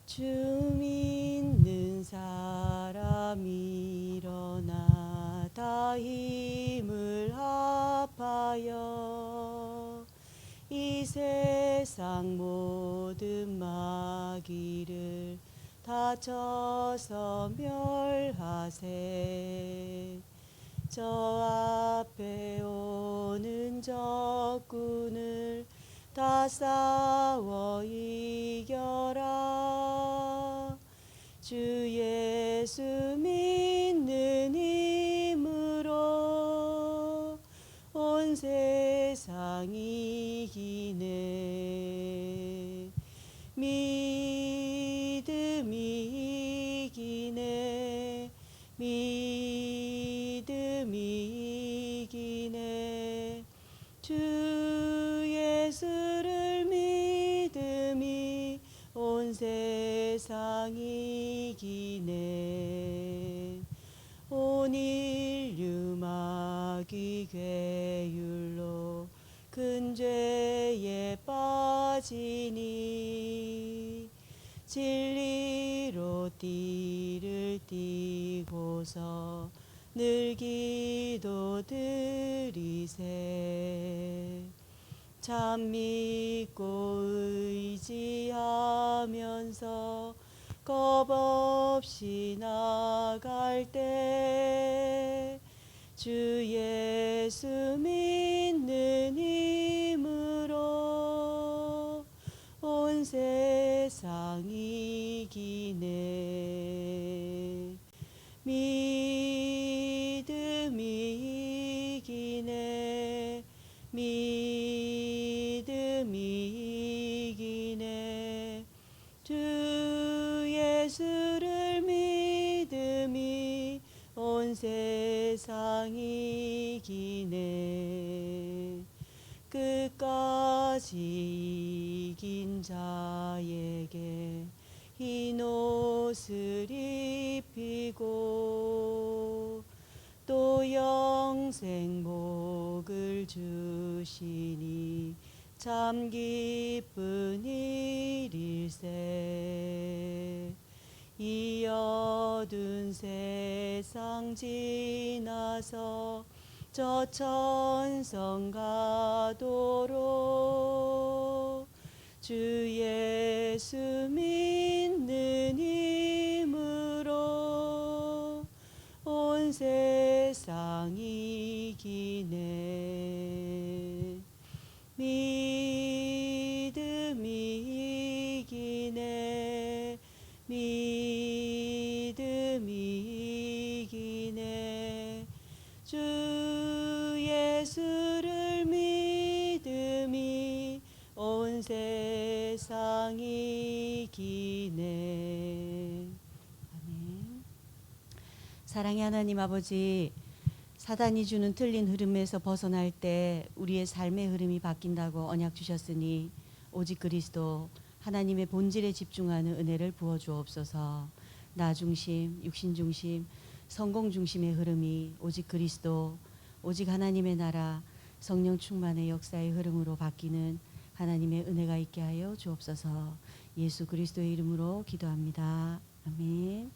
주 믿는 사람 일어나 다 힘을 합하여 이 세상 모든 마귀를 다 쳐서 멸하세. 저 앞에 오는 적군을 다 싸워 이겨라. 주 예수 믿는 힘으로 온 세상 이기네. 믿음이 이기네. 믿음이 이기네. 주 예수를 믿음이 온 세상 이기네. 온 인류 마귀 괴율로 큰 죄에 빠지니 진리로 띠를 띠고서 늘 기도 드리세. 참 믿고 의지하면서 겁 없이 나갈 때 주 예수 믿는 힘으로 온 세상 이기네. 믿음이 이기네. 믿음이 이기네. 주 예수를 믿음이 온 세상 이기네. 끝까지 이긴 자에게 흰 옷을 입히고 또 영생 복을 주시니 참 기쁜 일일세. 이 어두운 세상 지나서 저 천성 가도록 주 예수 믿는 힘으로 온 세상 이기네. 믿음이 이기네. 믿음이 이기네. 주 예수를 믿음이 온 세상 이기네. 아멘. 사랑의 하나님 아버지, 사단이 주는 틀린 흐름에서 벗어날 때 우리의 삶의 흐름이 바뀐다고 언약 주셨으니 오직 그리스도 하나님의 본질에 집중하는 은혜를 부어 주옵소서. 나 중심, 육신 중심, 성공 중심의 흐름이 오직 그리스도, 오직 하나님의 나라, 성령 충만의 역사의 흐름으로 바뀌는 하나님의 은혜가 있게 하여 주옵소서. 예수 그리스도의 이름으로 기도합니다. 아멘.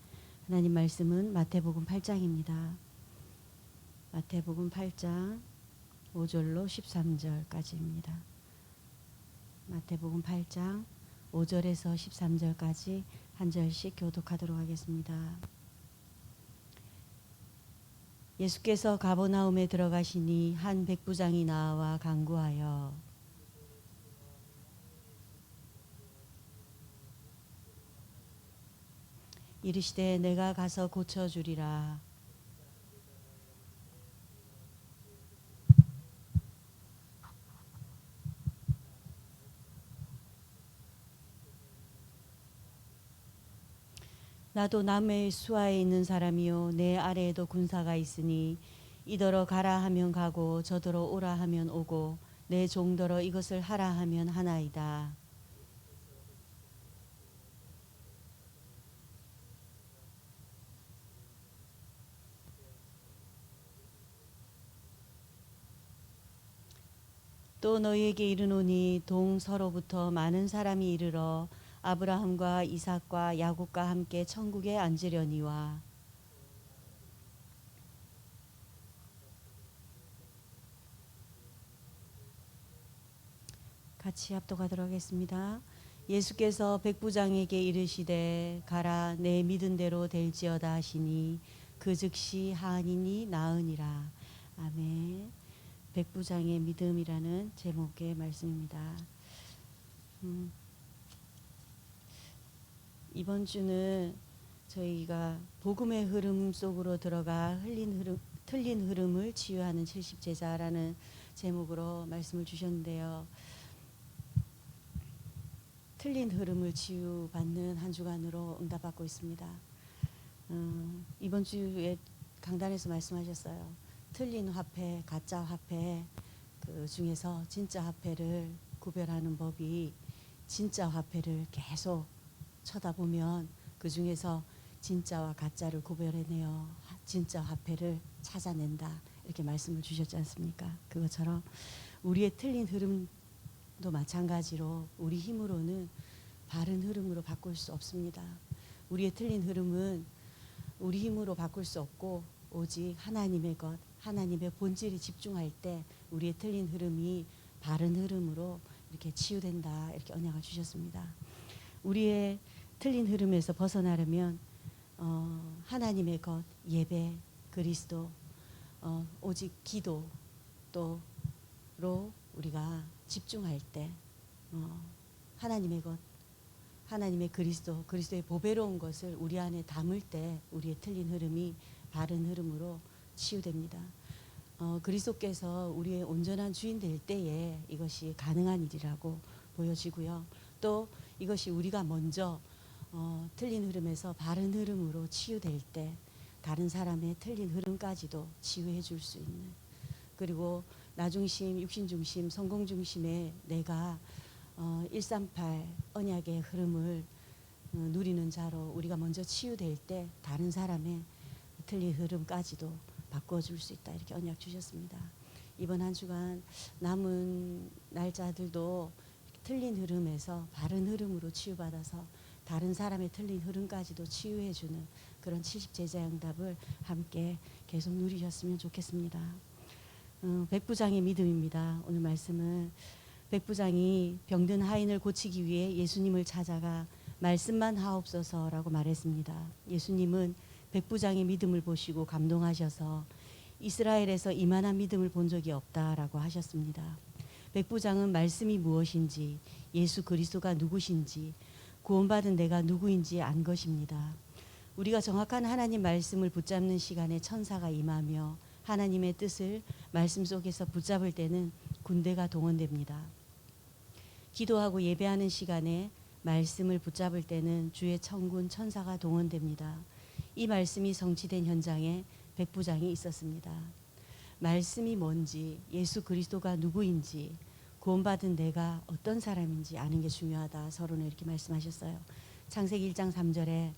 하나님 말씀은 마태복음 8장입니다. 마태복음 8장 5절로 13절까지입니다. 마태복음 8장 5절에서 13절까지 한 절씩 교독하도록 하겠습니다. 예수께서 가버나움에 들어가시니 한 백부장이 나와 간구하여 이르시되 내가 가서 고쳐주리라. 나도 남의 수하에 있는 사람이요 내 아래에도 군사가 있으니 이더러 가라 하면 가고 저더러 오라 하면 오고 내 종더러 이것을 하라 하면 하나이다. 또 너희에게 이르노니 동서로부터 많은 사람이 이르러 아브라함과 이삭과 야곱과 함께 천국에 앉으려니와. 같이 합독하도록 하겠습니다. 예수께서 백부장에게 이르시되 가라 내 믿은 대로 될지어다 하시니 그 즉시 하니니 나으니라. 아멘. 백부장의 믿음이라는 제목의 말씀입니다. 이번 주는 저희가 복음의 흐름 속으로 들어가 틀린 흐름을 치유하는 70제자라는 제목으로 말씀을 주셨는데요. 틀린 흐름을 치유받는 한 주간으로 응답받고 있습니다. 이번 주에 강단에서 말씀하셨어요. 틀린 화폐, 가짜 화폐 그 중에서 진짜 화폐를 구별하는 법이 진짜 화폐를 계속 쳐다보면 그 중에서 진짜와 가짜를 구별해내어 진짜 화폐를 찾아낸다. 이렇게 말씀을 주셨지 않습니까? 그것처럼 우리의 틀린 흐름도 마찬가지로 우리 힘으로는 바른 흐름으로 바꿀 수 없습니다. 우리의 틀린 흐름은 우리 힘으로 바꿀 수 없고 오직 하나님의 것, 하나님의 본질에 집중할 때 우리의 틀린 흐름이 바른 흐름으로 이렇게 치유된다. 이렇게 언약을 주셨습니다. 우리의 틀린 흐름에서 벗어나려면 하나님의 것, 예배, 그리스도, 오직 기도 또로 우리가 집중할 때 하나님의 것, 하나님의 그리스도의 보배로운 것을 우리 안에 담을 때 우리의 틀린 흐름이 바른 흐름으로 치유됩니다. 그리스도께서 우리의 온전한 주인 될 때에 이것이 가능한 일이라고 보여지고요. 또 이것이 우리가 먼저 틀린 흐름에서 바른 흐름으로 치유될 때 다른 사람의 틀린 흐름까지도 치유해 줄 수 있는, 그리고 나중심, 육신중심, 성공중심의 내가 138 언약의 흐름을 누리는 자로 우리가 먼저 치유될 때 다른 사람의 틀린 흐름까지도 바꿔줄 수 있다. 이렇게 언약 주셨습니다. 이번 한 주간 남은 날짜들도 틀린 흐름에서 바른 흐름으로 치유받아서 다른 사람의 틀린 흐름까지도 치유해주는 그런 70제자 응답을 함께 계속 누리셨으면 좋겠습니다. 백부장의 믿음입니다. 오늘 말씀은 백부장이 병든 하인을 고치기 위해 예수님을 찾아가 말씀만 하옵소서라고 말했습니다. 예수님은 백부장의 믿음을 보시고 감동하셔서 이스라엘에서 이만한 믿음을 본 적이 없다라고 하셨습니다. 백부장은 말씀이 무엇인지, 예수 그리스도가 누구신지, 구원받은 내가 누구인지 안 것입니다. 우리가 정확한 하나님 말씀을 붙잡는 시간에 천사가 임하며 하나님의 뜻을 말씀 속에서 붙잡을 때는 군대가 동원됩니다. 기도하고 예배하는 시간에 말씀을 붙잡을 때는 주의 천군 천사가 동원됩니다. 이 말씀이 성취된 현장에 백부장이 있었습니다. 말씀이 뭔지, 예수 그리스도가 누구인지, 구원받은 내가 어떤 사람인지 아는 게 중요하다. 서로는 이렇게 말씀하셨어요. 창세기 1장 3절에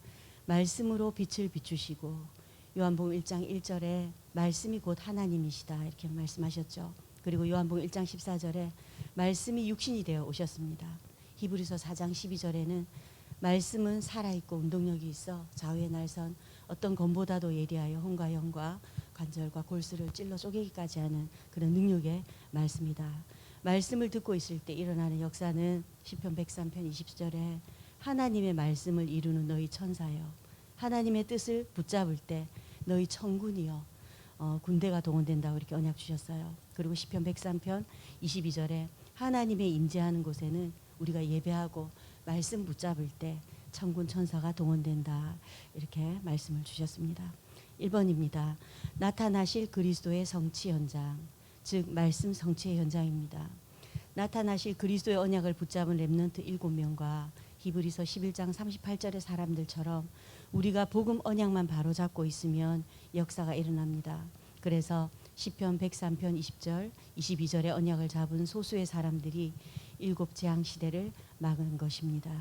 말씀으로 빛을 비추시고, 요한복음 1장 1절에 말씀이 곧 하나님이시다. 이렇게 말씀하셨죠. 그리고 요한복음 1장 14절에 말씀이 육신이 되어 오셨습니다. 히브리서 4장 12절에는 말씀은 살아있고 운동력이 있어 좌우의 날선 어떤 검보다도 예리하여 혼과 영과 관절과 골수를 찔러 쪼개기까지 하는 그런 능력의 말씀이다. 말씀을 듣고 있을 때 일어나는 역사는 시편 103편 20절에 하나님의 말씀을 이루는 너희 천사여, 하나님의 뜻을 붙잡을 때 너희 천군이여, 군대가 동원된다고 이렇게 언약 주셨어요. 그리고 시편 103편 22절에 하나님의 임재하는 곳에는 우리가 예배하고 말씀 붙잡을 때 천군 천사가 동원된다. 이렇게 말씀을 주셨습니다. 1번입니다. 나타나실 그리스도의 성취 현장, 즉 말씀 성취의 현장입니다. 나타나실 그리스도의 언약을 붙잡은 렘넌트 7명과 히브리서 11장 38절의 사람들처럼 우리가 복음 언약만 바로잡고 있으면 역사가 일어납니다. 그래서 시편 103편 20절, 22절의 언약을 잡은 소수의 사람들이 일곱 재앙 시대를 막은 것입니다.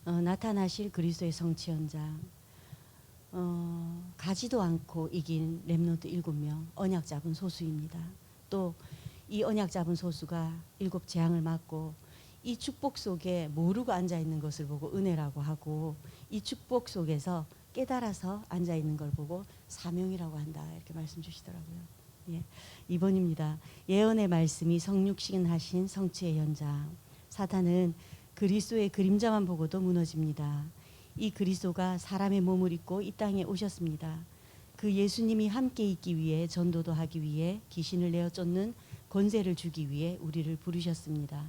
나타나실 그리스도의 성취 현장, 가지도 않고 이긴 렘넌트 7명, 언약 잡은 소수입니다. 또 이 언약 잡은 소수가 일곱 재앙을 막고 이 축복 속에 모르고 앉아 있는 것을 보고 은혜라고 하고, 이 축복 속에서 깨달아서 앉아 있는 걸 보고 사명이라고 한다, 이렇게 말씀 주시더라고요. 예, 2번입니다. 예언의 말씀이 성육신하신 성취의 현장. 사탄은 그리스도의 그림자만 보고도 무너집니다. 이 그리스도가 사람의 몸을 입고 이 땅에 오셨습니다. 그 예수님이 함께 있기 위해, 전도도 하기 위해, 귀신을 내어 쫓는 권세를 주기 위해 우리를 부르셨습니다.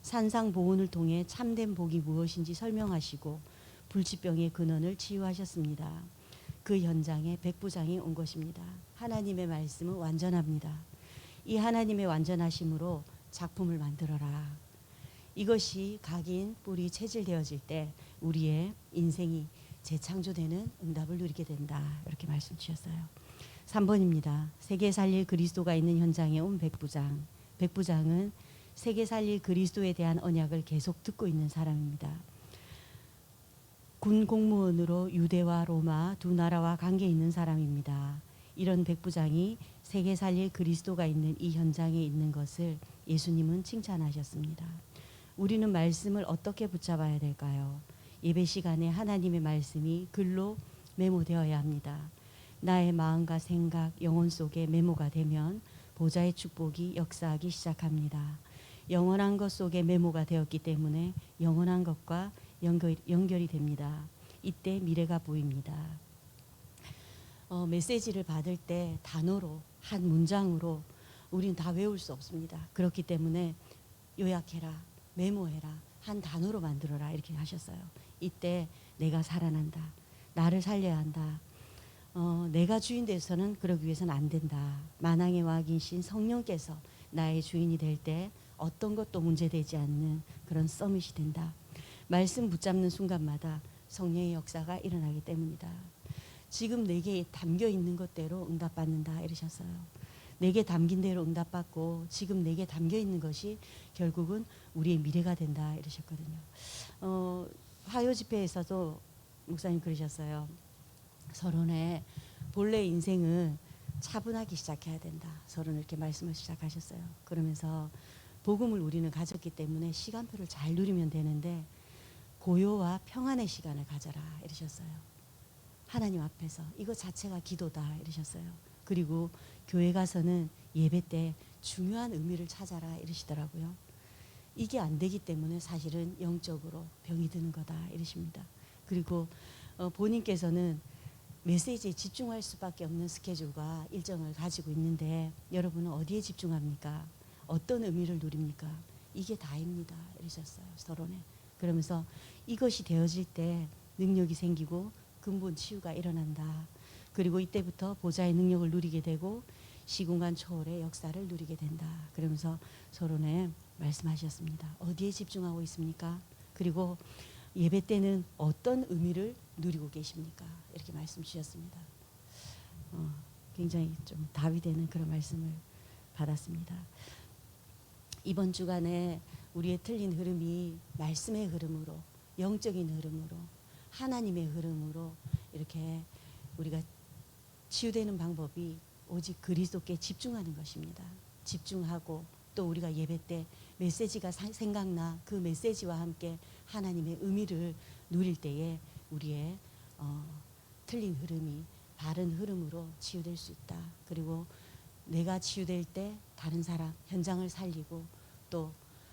산상보훈을 통해 참된 복이 무엇인지 설명하시고 불치병의 근원을 치유하셨습니다. 그 현장에 백부장이 온 것입니다. 하나님의 말씀은 완전합니다. 이 하나님의 완전하심으로 작품을 만들어라. 이것이 각인 뿌리 체질되어질 때 우리의 인생이 재창조되는 응답을 누리게 된다, 이렇게 말씀 주셨어요. 3번입니다. 세계 살릴 그리스도가 있는 현장에 온 백부장. 백부장은 세계 살릴 그리스도에 대한 언약을 계속 듣고 있는 사람입니다. 군 공무원으로 유대와 로마 두 나라와 관계 있는 사람입니다. 이런 백부장이 세계 살릴 그리스도가 있는 이 현장에 있는 것을 예수님은 칭찬하셨습니다. 우리는 말씀을 어떻게 붙잡아야 될까요? 예배 시간에 하나님의 말씀이 글로 메모되어야 합니다. 나의 마음과 생각, 영혼 속에 메모가 되면 보좌의 축복이 역사하기 시작합니다. 영원한 것 속에 메모가 되었기 때문에 영원한 것과 연결이 됩니다. 이때 미래가 보입니다. 메시지를 받을 때 단어로, 한 문장으로 우리는 다 외울 수 없습니다. 그렇기 때문에 요약해라, 메모해라, 한 단어로 만들어라, 이렇게 하셨어요. 이때 내가 살아난다, 나를 살려야 한다, 내가 주인 돼서는 그러기 위해서는 안 된다. 만왕의 왕이신 성령께서 나의 주인이 될 때 어떤 것도 문제되지 않는 그런 서밋이 된다. 말씀 붙잡는 순간마다 성령의 역사가 일어나기 때문이다. 지금 내게 담겨 있는 것대로 응답받는다, 이러셨어요. 내게 담긴 대로 응답받고 지금 내게 담겨 있는 것이 결국은 우리의 미래가 된다, 이러셨거든요. 화요 집회에서도 목사님 그러셨어요. 서론에 본래 인생은 차분하기 시작해야 된다, 서론 이렇게 말씀을 시작하셨어요. 그러면서 복음을 우리는 가졌기 때문에 시간표를 잘 누리면 되는데 고요와 평안의 시간을 가져라, 이러셨어요. 하나님 앞에서 이거 자체가 기도다, 이러셨어요. 그리고 교회 가서는 예배 때 중요한 의미를 찾아라, 이러시더라고요. 이게 안 되기 때문에 사실은 영적으로 병이 드는 거다, 이러십니다. 그리고 본인께서는 메시지에 집중할 수밖에 없는 스케줄과 일정을 가지고 있는데 여러분은 어디에 집중합니까? 어떤 의미를 누립니까? 이게 다입니다, 이러셨어요, 서론에. 그러면서 이것이 되어질 때 능력이 생기고 근본 치유가 일어난다. 그리고 이때부터 보좌의 능력을 누리게 되고 시공간 초월의 역사를 누리게 된다. 그러면서 서론에 말씀하셨습니다. 어디에 집중하고 있습니까? 그리고 예배 때는 어떤 의미를 누리고 계십니까? 이렇게 말씀 주셨습니다. 굉장히 좀 답이 되는 그런 말씀을 받았습니다. 이번 주간에 우리의 틀린 흐름이 말씀의 흐름으로, 영적인 흐름으로, 하나님의 흐름으로 이렇게 우리가 치유되는 방법이 오직 그리스도께 집중하는 것입니다. 집중하고 또 우리가 예배 때 메시지가 생각나 그 메시지와 함께 하나님의 의미를 누릴 때에 우리의 틀린 흐름이 바른 흐름으로 치유될 수 있다. 그리고 내가 치유될 때 다른 사람, 현장을 살리고 또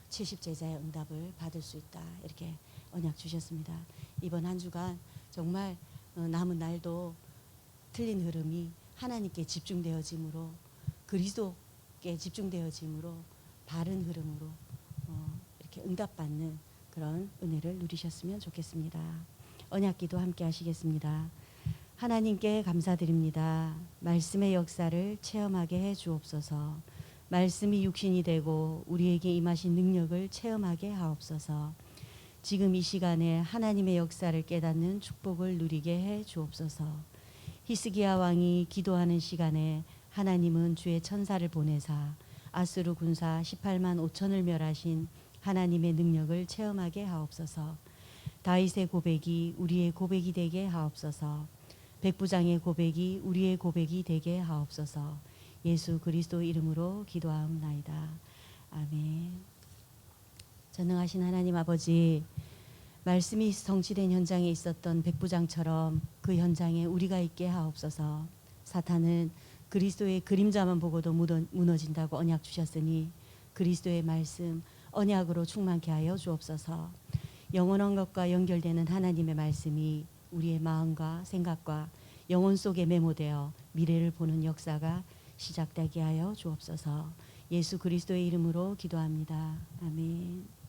70제자의 응답을 받을 수 있다. 이렇게 언약 주셨습니다. 이번 한 주간 정말 남은 날도 틀린 흐름이 하나님께 집중되어짐으로, 그리스도께 집중되어짐으로 바른 흐름으로 이렇게 응답받는 그런 은혜를 누리셨으면 좋겠습니다. 언약기도 함께 하시겠습니다. 하나님께 감사드립니다. 말씀의 역사를 체험하게 해 주옵소서. 말씀이 육신이 되고 우리에게 임하신 능력을 체험하게 하옵소서. 지금 이 시간에 하나님의 역사를 깨닫는 축복을 누리게 해 주옵소서. 히스기야 왕이 기도하는 시간에 하나님은 주의 천사를 보내사 아수르 군사 18만 5천을 멸하신 하나님의 능력을 체험하게 하옵소서. 다윗의 고백이 우리의 고백이 되게 하옵소서. 백부장의 고백이 우리의 고백이 되게 하옵소서. 예수 그리스도 이름으로 기도하옵나이다. 아멘. 전능하신 하나님 아버지, 말씀이 성취된 현장에 있었던 백부장처럼 그 현장에 우리가 있게 하옵소서. 사탄은 그리스도의 그림자만 보고도 무너진다고 언약 주셨으니 그리스도의 말씀 언약으로 충만케 하여 주옵소서. 영원한 것과 연결되는 하나님의 말씀이 우리의 마음과 생각과 영혼 속에 메모되어 미래를 보는 역사가 시작되게 하여 주옵소서. 예수 그리스도의 이름으로 기도합니다. 아멘.